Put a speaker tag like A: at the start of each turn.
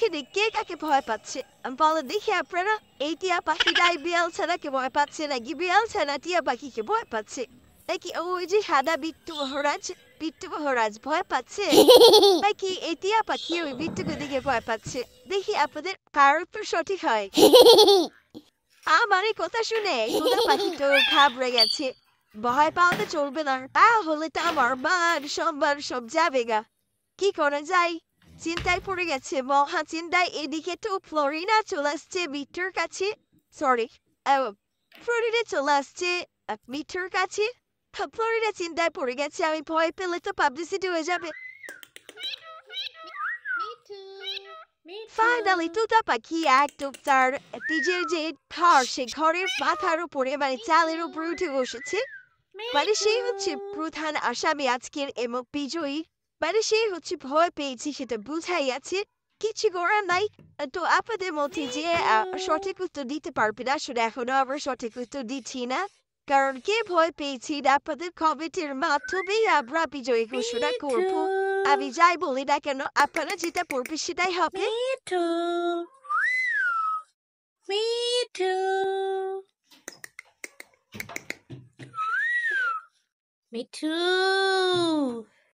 A: দেখে কে কাকে ভয় পাচ্ছে বলে দেখি আপনারা এই টিয়া পাখিটাই বিড়াল ছানাকে ভয় পাচ্ছে নাকি বিড়াল ছানা টিয়া পাখিকে ভয় পাচ্ছে নাকি ওই যে সাদা বিট্টু মহারাজ ভয় পাচ্ছে নাকি এই টিয়া পাখি ওই বিট্টুকে দিকে ভয় পাচ্ছে দেখি আপনাদের কার উত্তর সঠিক হয় আমার এই কথা শুনে তোতা পাখি তো ঘাবড়ে গেছে ভয় পাওয়াতে চলবে না তাহলে তো আমার মান সম্মান সব যাবে গা কি করা যায় চিন্তায় পড়ে গেছে মহা চিন্তায় এদিকে তো ফ্লোরিনা চলে আসছে মিটার কাছে সরি ফ্লোরিনা চলে আসছে মিটার কাছে ফ্লোরিনা চিন্তায় পড়ে গেছে আমি ভয় পেলে তো পাবলিসিটি হয়ে যাবে ফাইনালি তোতা পাখি একদম তার নিজের যে ঘর সে ঘরের মাথার উপরে মানে চালের উপরে উঠে বসেছে মানে সেই হচ্ছে প্রধান আসামি আজকের এবং বিজয়ী মানে সে হচ্ছে ভয় পেয়েছে সেটা বুঝাই আছে কিছু করার নাই তো আপনাদের মধ্যে যে সঠিক উত্তর দিতে পারবে না আসলে এখনো আমরা সঠিক উত্তর দিচ্ছি না কারণ কে ভয় পেয়েছি আপনাদের কমেন্টের মাধ্যমেই আমরা বিজয়ী ঘোষণা করবো আমি যাই বলি না কেন আপনারা যেটা পড়বে সেটাই হবে
B: Me too.